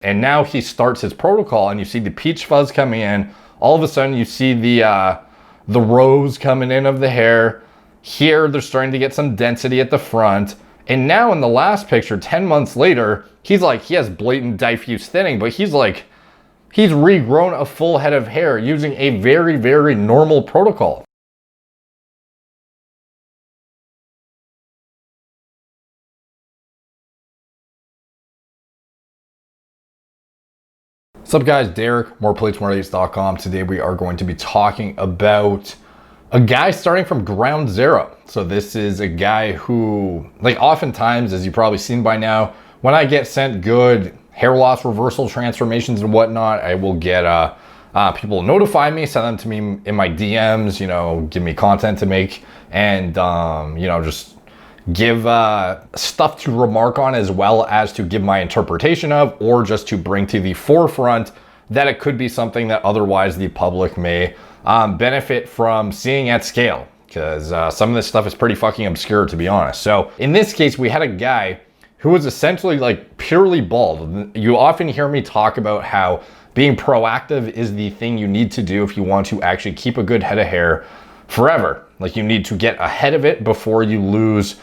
And now he starts his protocol and you see the peach fuzz coming in. All of a sudden you see the rose coming in of the hair. Here they're starting to get some density at the front. And now in the last picture, 10 months later, he has blatant diffuse thinning, but he's regrown a full head of hair using a very, very normal protocol. What's up guys, Derek, moreplates.com. Today we are going to be talking about a guy starting from ground zero. So this is a guy who, oftentimes, as you've probably seen by now, when I get sent good hair loss reversal transformations and whatnot, I will get people notify me, send them to me in my DMs, give me content to make, and just give stuff to remark on, as well as to give my interpretation of, or just to bring to the forefront that it could be something that otherwise the public may benefit from seeing at scale, because some of this stuff is pretty fucking obscure, to be honest. So in this case, we had a guy who was essentially purely bald. You often hear me talk about how being proactive is the thing you need to do if you want to actually keep a good head of hair forever. You need to get ahead of it before you lose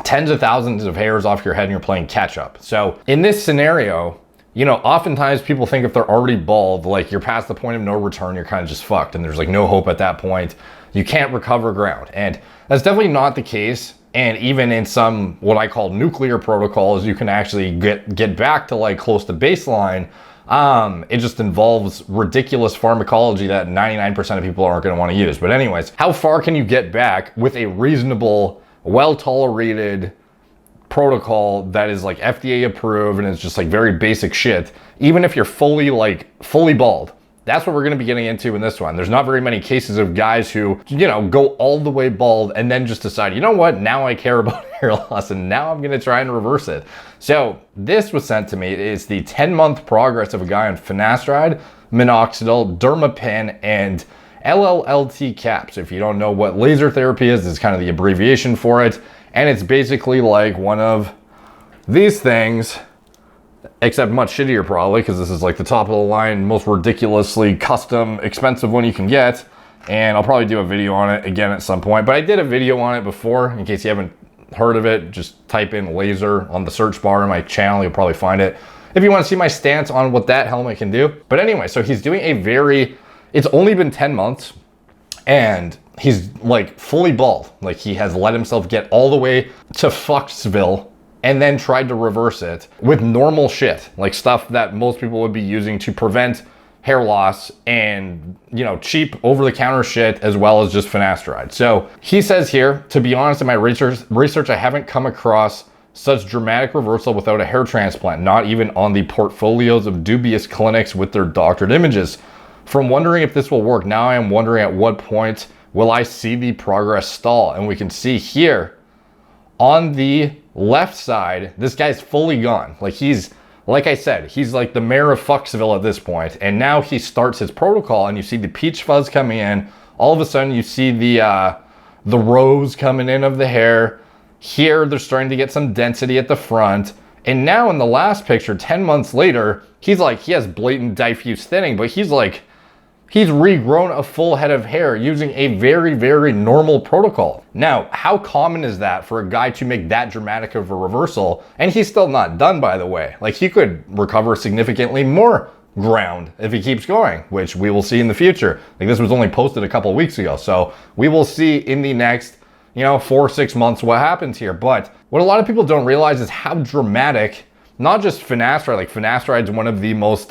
tens of thousands of hairs off your head and you're playing catch up. So in this scenario, oftentimes people think if they're already bald, you're past the point of no return, you're kind of just fucked and there's no hope at that point. You can't recover ground. And that's definitely not the case. And even in some, what I call nuclear protocols, you can actually get back to close to baseline. It just involves ridiculous pharmacology that 99% of people aren't going to want to use. But anyways, how far can you get back with a reasonable, well-tolerated protocol that is FDA approved and it's just very basic shit, even if you're fully bald? That's what we're going to be getting into in this one. There's not very many cases of guys who, go all the way bald and then just decide, you know what, now I care about hair loss and now I'm going to try and reverse it. So this was sent to me. It is the 10-month progress of a guy on finasteride, minoxidil, dermapen, and LLLT caps. If you don't know what laser therapy is, it's kind of the abbreviation for it. And it's basically one of these things, except much shittier probably, because this is the top of the line, most ridiculously custom, expensive one you can get. And I'll probably do a video on it again at some point. But I did a video on it before. In case you haven't heard of it, just type in laser on the search bar in my channel. You'll probably find it if you want to see my stance on what that helmet can do. But anyway, so he's doing it's only been 10 months and he's fully bald. He has let himself get all the way to Foxville and then tried to reverse it with normal shit, stuff that most people would be using to prevent hair loss and, cheap over-the-counter shit, as well as just finasteride. So he says here, to be honest, in my research, I haven't come across such dramatic reversal without a hair transplant, not even on the portfolios of dubious clinics with their doctored images. From wondering if this will work, now I am wondering at what point will I see the progress stall? And we can see here on the left side, this guy's fully gone. He's, like I said, he's the mayor of Foxville at this point. And now he starts his protocol and you see the peach fuzz coming in. All of a sudden you see the rose coming in of the hair. Here they're starting to get some density at the front. And now in the last picture, 10 months later, he has blatant diffuse thinning, but he's regrown a full head of hair using a very, very normal protocol. Now, how common is that for a guy to make that dramatic of a reversal? And he's still not done, by the way. He could recover significantly more ground if he keeps going, which we will see in the future. This was only posted a couple weeks ago. So we will see in the next, 4 or 6 months what happens here. But what a lot of people don't realize is how dramatic, not just finasteride, finasteride is one of the most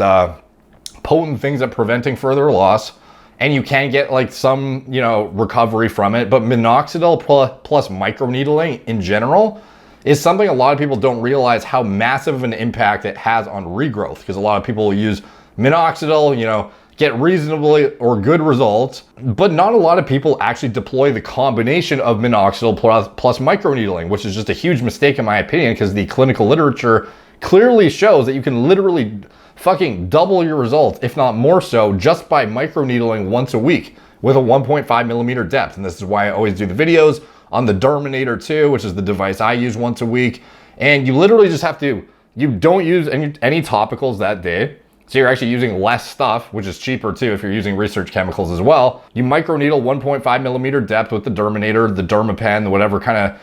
potent things at preventing further loss, and you can get some recovery from it, but minoxidil plus microneedling in general is something a lot of people don't realize how massive of an impact it has on regrowth, because a lot of people will use minoxidil, get reasonably or good results, but not a lot of people actually deploy the combination of minoxidil plus microneedling, which is just a huge mistake in my opinion, because the clinical literature clearly shows that you can literally fucking double your results, if not more so, just by microneedling once a week with a 1.5 millimeter depth. And this is why I always do the videos on the Derminator 2, which is the device I use once a week. And you literally just have to You don't use any topicals that day. So you're actually using less stuff, which is cheaper too if you're using research chemicals as well. You microneedle 1.5 millimeter depth with the Derminator, the Dermapen, whatever kind of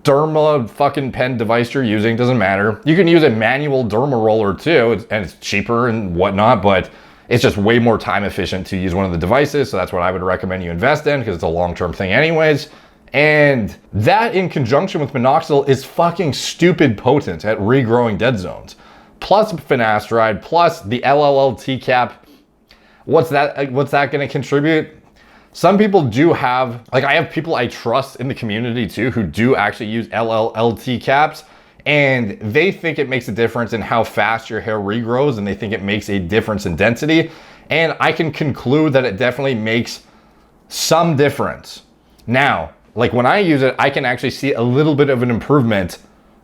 derma fucking pen device you're using, doesn't matter. You can use a manual derma roller too, and it's cheaper and whatnot, but it's just way more time efficient to use one of the devices. So that's what I would recommend you invest in, because it's a long-term thing anyways. And that in conjunction with minoxidil is fucking stupid potent at regrowing dead zones. Plus finasteride, plus the LLLT cap. What's that going to contribute? Some people do have, like I have people I trust in the community too who do actually use LLLT caps, and they think it makes a difference in how fast your hair regrows, and they think it makes a difference in density. And I can conclude that it definitely makes some difference. Now, like when I use it, I can actually see a little bit of an improvement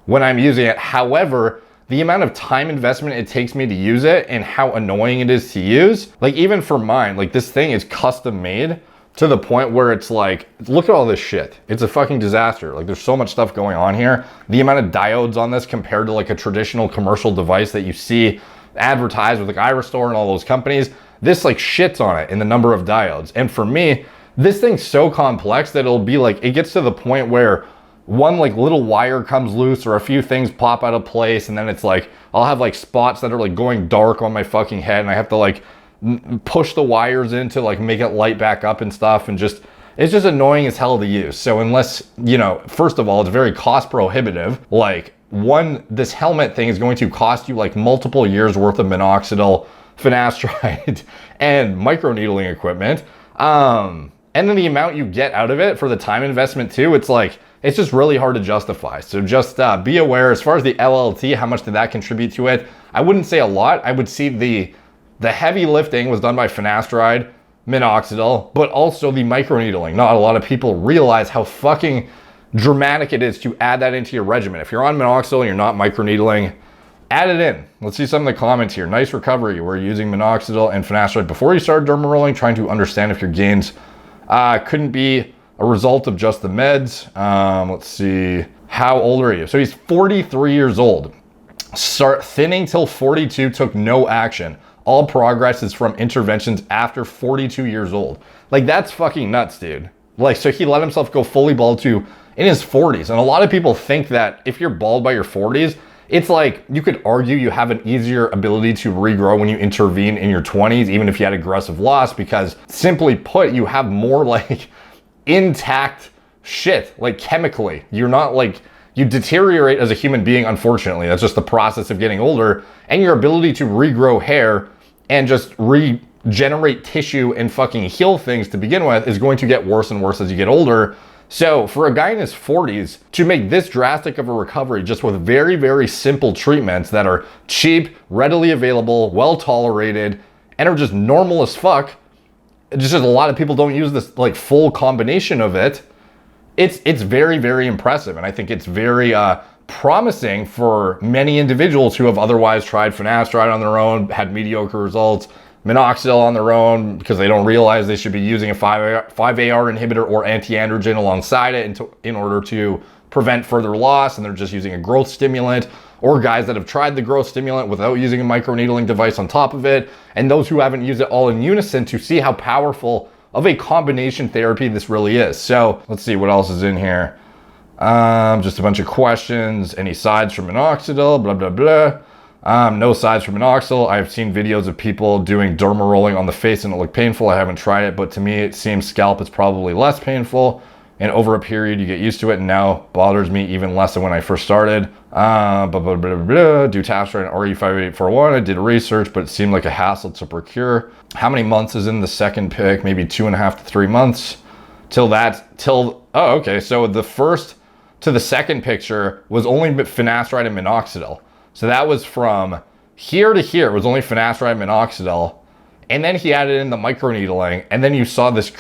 when I'm using it. However, the amount of time investment it takes me to use it and how annoying it is to use, like even for mine, like this thing is custom made to the point where it's like, look at all this shit. It's a fucking disaster. Like there's so much stuff going on here. The amount of diodes on this compared to like a traditional commercial device that you see advertised with like Iristore and all those companies, this like shits on it in the number of diodes. And for me, this thing's so complex that it'll be like, it gets to the point where one like little wire comes loose or a few things pop out of place, and then it's like, I'll have like spots that are like going dark on my fucking head, and I have to like push the wires in to like make it light back up and stuff, and just it's just annoying as hell to use. So unless, you know, first of all, it's very cost prohibitive. Like this helmet thing is going to cost you like multiple years worth of minoxidil, finasteride, and microneedling equipment. And then the amount you get out of it for the time investment too, it's like, it's just really hard to justify. So just be aware, as far as the LLT, how much did that contribute to it? I wouldn't say a lot. I would see the heavy lifting was done by finasteride, minoxidil, but also the microneedling. Not a lot of people realize how fucking dramatic it is to add that into your regimen. If you're on minoxidil and you're not microneedling, add it in. Let's see some of the comments here. Nice recovery. We're using minoxidil and finasteride before you started derma rolling, trying to understand if your gains couldn't be a result of just the meds. Let's see. How old are you? So he's 43 years old. Start thinning till 42, took no action. All progress is from interventions after 42 years old. Like that's fucking nuts, dude. Like, so he let himself go fully bald in his 40s. And a lot of people think that if you're bald by your 40s, it's like, you could argue you have an easier ability to regrow when you intervene in your 20s, even if you had aggressive loss, because simply put, you have more like intact shit, like chemically. You're not like, you deteriorate as a human being, unfortunately. That's just the process of getting older. And your ability to regrow hair and just regenerate tissue and fucking heal things to begin with is going to get worse and worse as you get older. So for a guy in his 40s to make this drastic of a recovery just with very, very simple treatments that are cheap, readily available, well tolerated, and are just normal as fuck, just a lot of people don't use this like full combination of it. It's very, very impressive. And I think it's very promising for many individuals who have otherwise tried finasteride on their own, had mediocre results, minoxidil on their own because they don't realize they should be using a 5AR inhibitor or anti-androgen alongside it in order to prevent further loss, and they're just using a growth stimulant, or guys that have tried the growth stimulant without using a microneedling device on top of it, and those who haven't used it all in unison to see how powerful of a combination therapy this really is. So let's see what else is in here. Just a bunch of questions. Any sides from minoxidil? Blah, blah, blah. No sides from minoxidil. I've seen videos of people doing derma rolling on the face and it looked painful. I haven't tried it, but to me, it seems scalp is probably less painful. And over a period, you get used to it, and now bothers me even less than when I first started. Blah, blah, blah, blah, blah. Dutasteride and RE5841. I did research, but it seemed like a hassle to procure. How many months is in the second pick? Maybe 2.5 to 3 months. Oh, okay. So the first to the second picture was only finasteride and minoxidil. So that was from here to here. It was only finasteride and minoxidil. And then he added in the microneedling. And then you saw this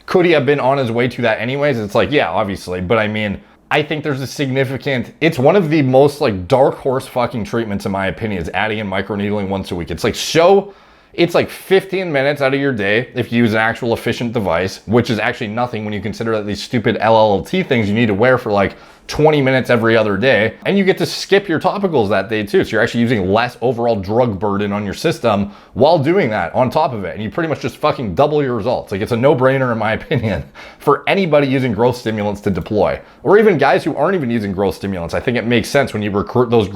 could he have been on his way to that anyways? It's like, yeah, obviously. But I mean, I think there's a significant, it's one of the most like dark horse fucking treatments in my opinion, is adding in microneedling once a week. It's like 15 minutes out of your day if you use an actual efficient device, which is actually nothing when you consider that these stupid LLLT things you need to wear for like 20 minutes every other day, and you get to skip your topicals that day too. So you're actually using less overall drug burden on your system while doing that on top of it. And you pretty much just fucking double your results. Like, it's a no-brainer in my opinion for anybody using growth stimulants to deploy, or even guys who aren't even using growth stimulants. I think it makes sense when you recruit those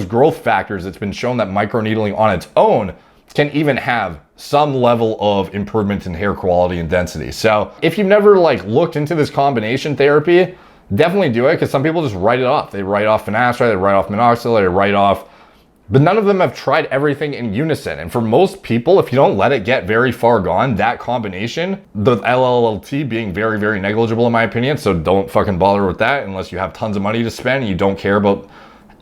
growth factors. It's been shown that microneedling on its own can even have some level of improvement in hair quality and density. So if you've never like looked into this combination therapy, definitely do it, because some people just write it off. They write off finasteride, they write off minoxidil, they write off, but none of them have tried everything in unison. And for most people, if you don't let it get very far gone, that combination, the LLLT being very, very negligible in my opinion, so don't fucking bother with that unless you have tons of money to spend and you don't care about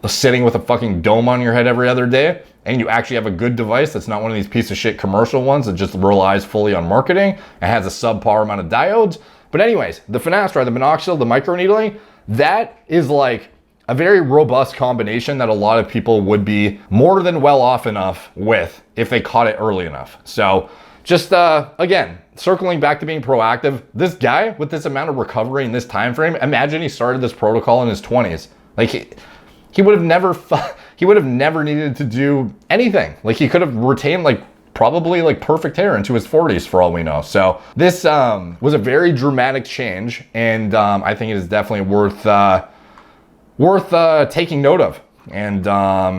sitting with a fucking dome on your head every other day, and you actually have a good device that's not one of these piece of shit commercial ones that just relies fully on marketing and has a subpar amount of diodes. But anyways, the finasteride, the minoxidil, the microneedling, that is like a very robust combination that a lot of people would be more than well off enough with if they caught it early enough. So just again, circling back to being proactive, this guy with this amount of recovery in this time frame, imagine he started this protocol in his 20s. Like he would have never needed to do anything. Like, he could have retained like probably like perfect hair into his 40s for all we know. So this was a very dramatic change, and I think it is definitely worth taking note of. And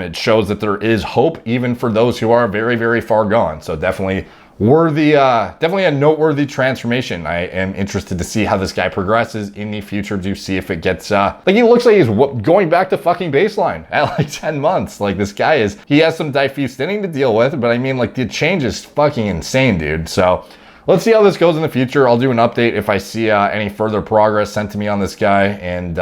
it shows that there is hope even for those who are very, very far gone. So definitely definitely a noteworthy transformation. I am interested to see how this guy progresses in the future to see if it gets like, he looks like he's going back to fucking baseline at like 10 months. Like, this guy he has some diffuse thinning to deal with, but I mean, like, the change is fucking insane, dude. So let's see how this goes in the future. I'll do an update if I see any further progress sent to me on this guy, and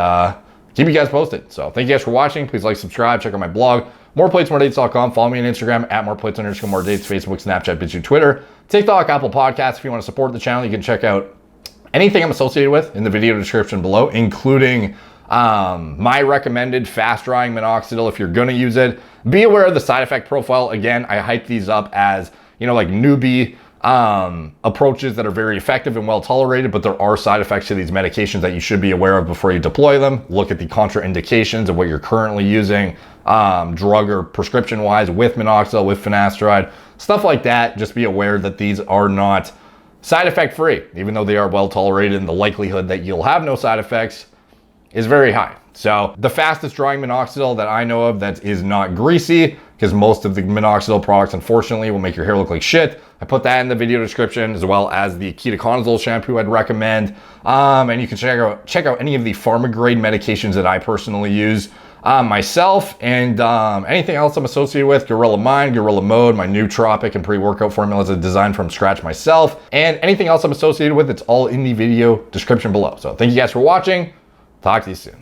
keep you guys posted. So thank you guys for watching. Please like, subscribe, check out my blog, moreplatesmoredates.com. Follow me on Instagram at moreplates_moredates, Facebook, Snapchat, BitChute, Twitter, TikTok, Apple Podcasts. If you want to support the channel, you can check out anything I'm associated with in the video description below, including my recommended fast drying minoxidil if you're going to use it. Be aware of the side effect profile. Again, I hype these up as, you know, like newbie approaches that are very effective and well tolerated, but there are side effects to these medications that you should be aware of before you deploy them. Look at the contraindications of what you're currently using, drug or prescription wise, with minoxidil, with finasteride, stuff like that. Just be aware that these are not side effect free, even though they are well tolerated, and the likelihood that you'll have no side effects is very high. So the fastest drying minoxidil that I know of that is not greasy, because most of the minoxidil products, unfortunately, will make your hair look like shit. I put that in the video description, as well as the ketoconazole shampoo I'd recommend. And you can check out any of the pharma grade medications that I personally use myself, and anything else I'm associated with. Gorilla Mind, Gorilla Mode, my nootropic and pre-workout formulas are designed from scratch myself, and anything else I'm associated with, it's all in the video description below. So thank you guys for watching. Talk to you soon.